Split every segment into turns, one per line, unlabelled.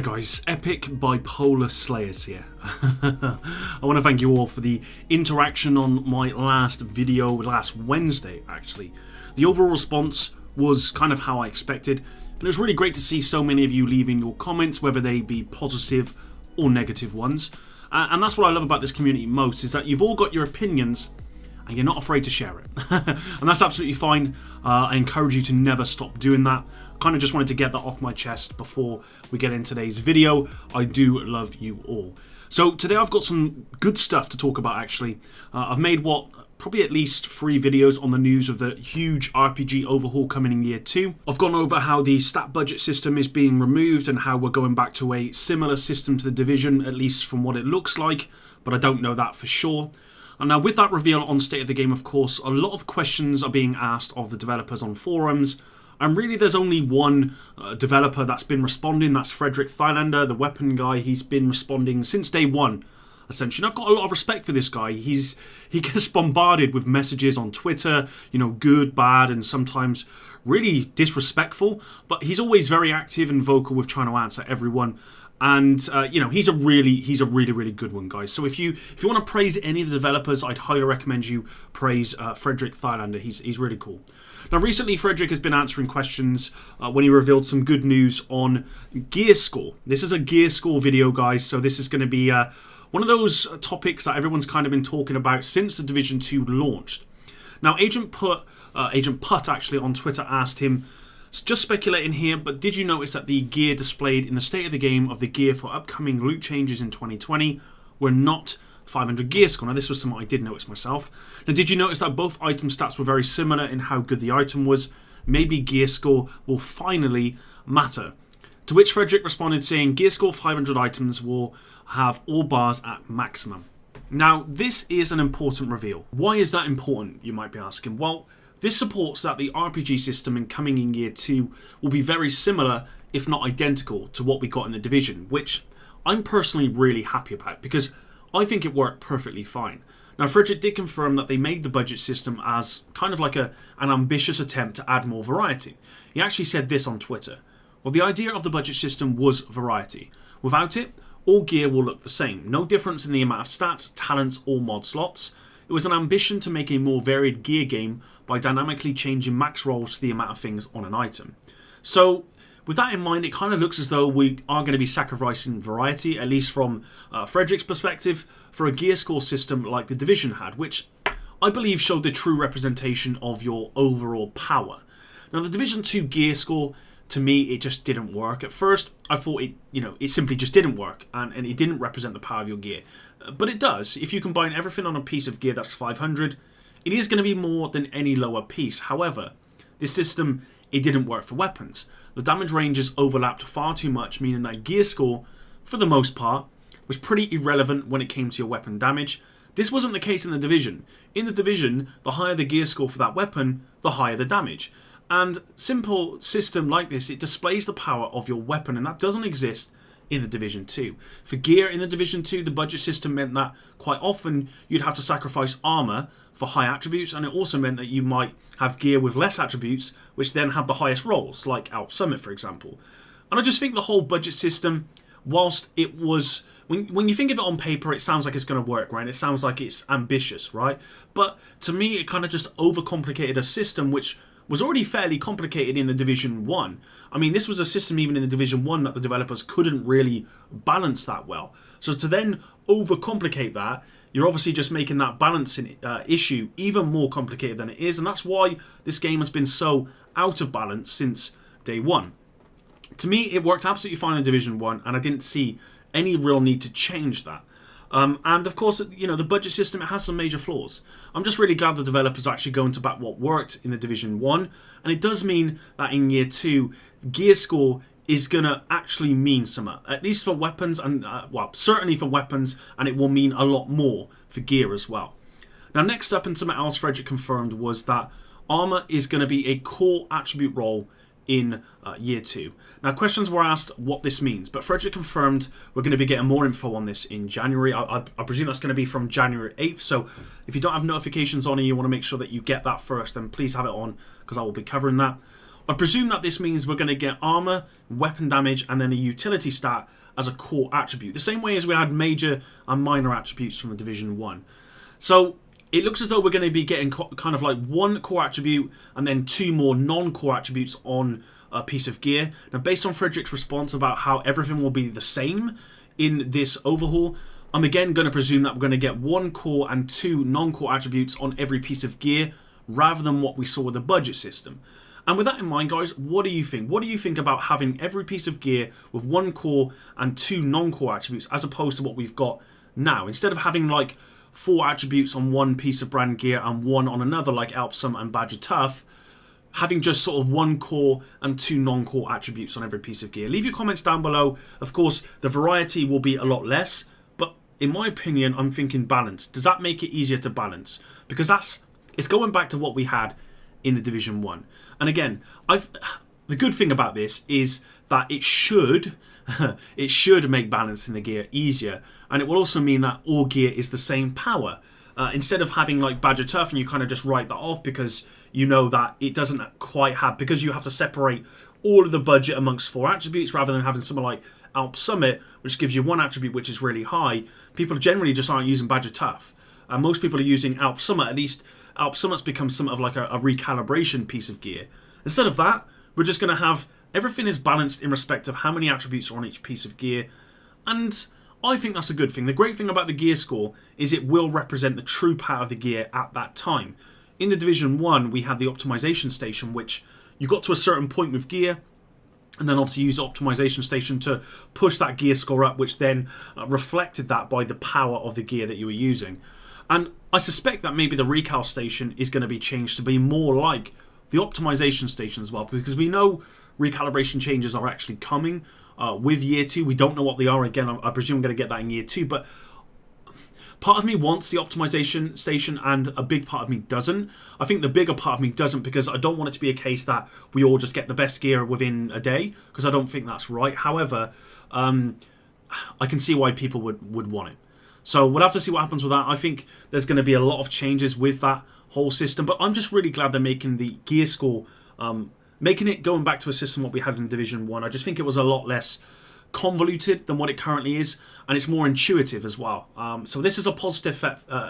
Right guys, epic bipolar slayers here. I want to thank you all for the interaction on my last video, last Wednesday actually. The overall response was kind of how I expected, and it was really great to see so many of you leaving your comments, whether they be positive or negative ones. And that's what I love about this community most, is that you've all got your opinions and you're not afraid to share it. And that's absolutely fine. I encourage you to never stop doing that. Kind of just wanted to get that off my chest before we get in today's video. I do love you all. So today I've got some good stuff to talk about actually. I've made probably at least 3 videos on the news of the huge RPG Overhaul coming in year 2. I've gone over how the stat budget system is being removed and how we're going back to a similar system to the Division, at least from what it looks like, but I don't know that for sure. And now with that reveal on State of the Game, of course, a lot of questions are being asked of the developers on forums. And really there's only one developer that's been responding, that's Fredrik Thylander, the weapon guy. He's been responding since day one, essentially. And I've got a lot of respect for this guy. He gets bombarded with messages on Twitter, good, bad, and sometimes really disrespectful. But he's always very active and vocal with trying to answer everyone. And he's a really good one, guys. So if you want to praise any of the developers, I'd highly recommend you praise Fredrik Thylander. He's really cool. Now, recently, Fredrik has been answering questions when he revealed some good news on gear score. This is a gear score video, guys, so this is going to be one of those topics that everyone's kind of been talking about since the Division 2 launched. Now, Agent Putt actually on Twitter asked him, just speculating here, but did you notice that the gear displayed in the State of the Game of the gear for upcoming loot changes in 2020 were not 500 gear score? Now, this was something I did notice myself. Now, did you notice that both item stats were very similar in how good the item was? Maybe gear score will finally matter. To which Fredrik responded saying, gear score 500 items will have all bars at maximum. Now, this is an important reveal. Why is that important, you might be asking? Well, this supports that the RPG system in coming in year 2 will be very similar, if not identical, to what we got in the Division, which I'm personally really happy about because I think it worked perfectly fine. Now, Fredrik did confirm that they made the budget system as kind of like an ambitious attempt to add more variety. He actually said this on Twitter. Well, the idea of the budget system was variety. Without it, all gear will look the same. No difference in the amount of stats, talents, or mod slots. It was an ambition to make a more varied gear game by dynamically changing max rolls to the amount of things on an item. So, with that in mind, it kind of looks as though we are going to be sacrificing variety, at least from Fredrik's perspective, for a gear score system like the Division had, which I believe showed the true representation of your overall power. Now, the Division 2 gear score, to me, it just didn't work. At first, I thought it simply just didn't work, and it didn't represent the power of your gear. But it does. If you combine everything on a piece of gear that's 500, it is going to be more than any lower piece. However, this system, it didn't work for weapons. The damage ranges overlapped far too much, meaning that gear score, for the most part, was pretty irrelevant when it came to your weapon damage. This wasn't the case in the Division. In the Division, the higher the gear score for that weapon, the higher the damage. And simple system like this, it displays the power of your weapon, and that doesn't exist in the Division 2. For gear in the Division 2, the budget system meant that quite often you'd have to sacrifice armor for high attributes, and it also meant that you might have gear with less attributes, which then have the highest rolls, like Alp Summit, for example. And I just think the whole budget system, whilst it was, when you think of it on paper, it sounds like it's going to work, right? It sounds like it's ambitious, right? But to me, it kind of just overcomplicated a system which was already fairly complicated in the Division 1. I mean, this was a system even in the Division 1 that the developers couldn't really balance that well. So to then overcomplicate that, you're obviously just making that balancing issue even more complicated than it is, and that's why this game has been so out of balance since day one. To me, it worked absolutely fine in Division 1, and I didn't see any real need to change that. And of course, the budget system, it has some major flaws. I'm just really glad the developers are actually going to back what worked in the Division 1, and it does mean that in year 2, gear score is going to actually mean something, at least for weapons, and certainly for weapons, and it will mean a lot more for gear as well. Now, next up, and something else Fredrik confirmed, was that armor is going to be a core attribute role in year 2. Now, questions were asked what this means, but Fredrik confirmed we're going to be getting more info on this in January. I presume that's going to be from January 8th, so if you don't have notifications on and you want to make sure that you get that first, then please have it on, because I will be covering that. I presume that this means we're going to get armor, weapon damage, and then a utility stat as a core attribute, the same way as we had major and minor attributes from the Division 1. So it looks as though we're going to be getting kind of like one core attribute and then two more non-core attributes on a piece of gear. Now, based on Fredrik's response about how everything will be the same in this overhaul, I'm again going to presume that we're going to get one core and two non-core attributes on every piece of gear, rather than what we saw with the budget system. And with that in mind, guys, what do you think? What do you think about having every piece of gear with one core and two non-core attributes, as opposed to what we've got now? Instead of having like 4 attributes on one piece of brand gear and one on another, like Alp Summit and Badger Tough, having just sort of one core and two non-core attributes on every piece of gear. Leave your comments down below. Of course, the variety will be a lot less, but in my opinion, I'm thinking balance. Does that make it easier to balance? Because it's going back to what we had in the Division 1. And again, the good thing about this is that it should make balancing the gear easier, and it will also mean that all gear is the same power. Instead of having like Badger Tough and you kind of just write that off because you know that it doesn't quite have, because you have to separate all of the budget amongst 4 attributes rather than having something like Alp Summit, which gives you one attribute which is really high. People generally just aren't using Badger Tough. Most people are using Alp Summit. At least Alp Summit's become somewhat of like a recalibration piece of gear. Instead of that, we're just going to have everything is balanced in respect of how many attributes are on each piece of gear. And I think that's a good thing. The great thing about the gear score is it will represent the true power of the gear at that time. In the Division 1, we had the optimization station, which you got to a certain point with gear, and then obviously use the optimization station to push that gear score up, which then reflected that by the power of the gear that you were using. And I suspect that maybe the recal station is going to be changed to be more like the optimization station as well, because we know recalibration changes are actually coming with Year 2. We don't know what they are. Again, I presume I'm going to get that in Year 2, but part of me wants the optimization station and a big part of me doesn't. I think the bigger part of me doesn't, because I don't want it to be a case that we all just get the best gear within a day, because I don't think that's right. However, I can see why people would want it. So we'll have to see what happens with that. I think there's going to be a lot of changes with that whole system, but I'm just really glad they're making the gear score, making it going back to a system what we had in Division 1. I just think it was a lot less convoluted than what it currently is, and it's more intuitive as well. So this is a positive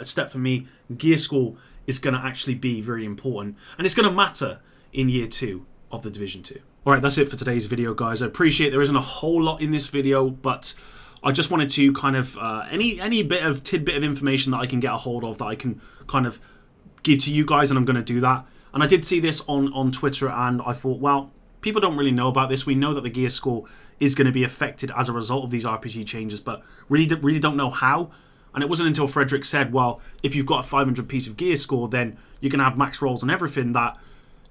step for me. Gear score is going to actually be very important, and it's going to matter in Year 2 of the Division 2. Alright, that's it for today's video, guys. I appreciate there isn't a whole lot in this video, but I just wanted to kind of, any bit of tidbit of information that I can get a hold of that I can kind of give to you guys, and I'm going to do that. And I did see this on Twitter, and I thought, well, people don't really know about this. We know that the gear score is going to be affected as a result of these RPG changes, but really don't know how. And it wasn't until Fredrik said, well, if you've got a 500 piece of gear score, then you can have max rolls and everything, that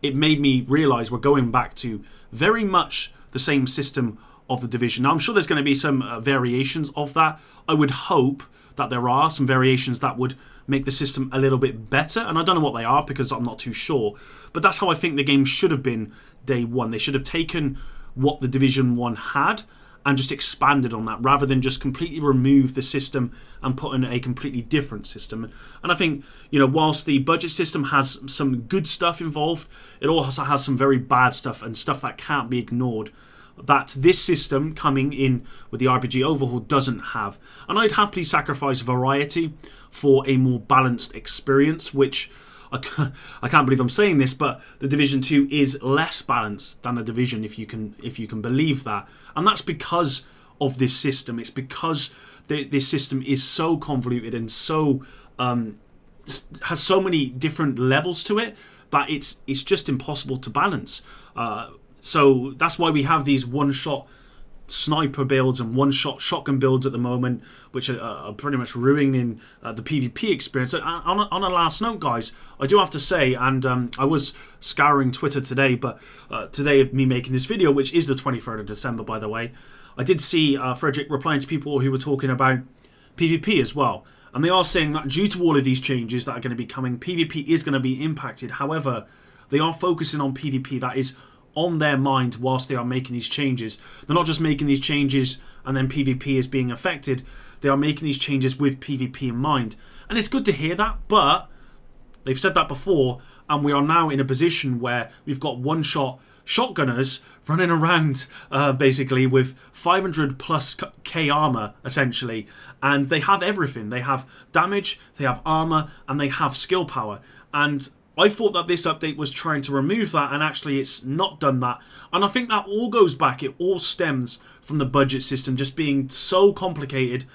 it made me realise we're going back to very much the same system of the Division. Now, I'm sure there's going to be some variations of that. I would hope that there are some variations that would make the system a little bit better, and I don't know what they are because I'm not too sure, but that's how I think the game should have been day one. They should have taken what the Division 1 had and just expanded on that, rather than just completely remove the system and put in a completely different system. And I think, you know, whilst the budget system has some good stuff involved, it also has some very bad stuff and stuff that can't be ignored, that this system coming in with the RPG Overhaul doesn't have. And I'd happily sacrifice variety for a more balanced experience, which I can't believe I'm saying this, but the Division 2 is less balanced than the Division, if you can believe that. And that's because of this system. It's because this system is so convoluted and so has so many different levels to it that it's just impossible to balance. So that's why we have these one-shot sniper builds and one-shot shotgun builds at the moment, which are pretty much ruining the PvP experience. On a last note, guys, I do have to say, and I was scouring Twitter today, but today of me making this video, which is the 23rd of December, by the way, I did see Fredrik replying to people who were talking about PvP as well. And they are saying that due to all of these changes that are going to be coming, PvP is going to be impacted. However, they are focusing on PvP that is on their mind whilst they are making these changes. They're not just making these changes and then PvP is being affected. They are making these changes with PvP in mind. And it's good to hear that, but they've said that before, and we are now in a position where we've got one-shot shotgunners running around basically with 500 plus K armor essentially, and they have everything. They have damage, they have armor, and they have skill power. And I thought that this update was trying to remove that, and actually it's not done that. And I think that all goes back, it all stems from the budget system just being so complicated,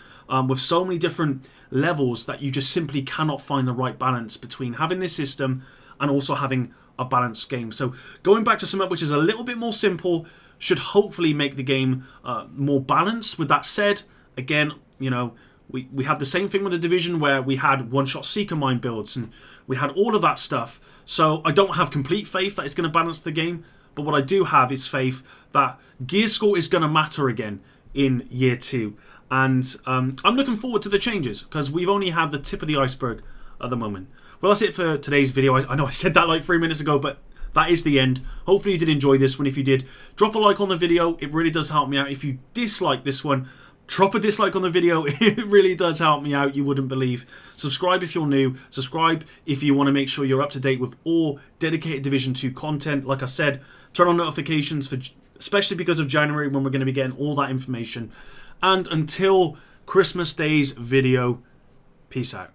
with so many different levels, that you just simply cannot find the right balance between having this system and also having a balanced game. So going back to something which is a little bit more simple should hopefully make the game more balanced. With that said, again, you know, we had the same thing with the Division, where we had one-shot Seeker Mine builds and we had all of that stuff. So I don't have complete faith that it's going to balance the game, but what I do have is faith that gear score is going to matter again in year 2. And I'm looking forward to the changes, because we've only had the tip of the iceberg at the moment. Well, that's it for today's video. I know I said that like 3 minutes ago, but that is the end. Hopefully you did enjoy this one. If you did, drop a like on the video. It really does help me out. If you dislike this one, drop a dislike on the video. It really does help me out. You wouldn't believe. Subscribe if you're new. Subscribe if you want to make sure you're up to date with all dedicated Division 2 content. Like I said, turn on notifications, for especially because of January, when we're going to be getting all that information. And until Christmas Day's video, peace out.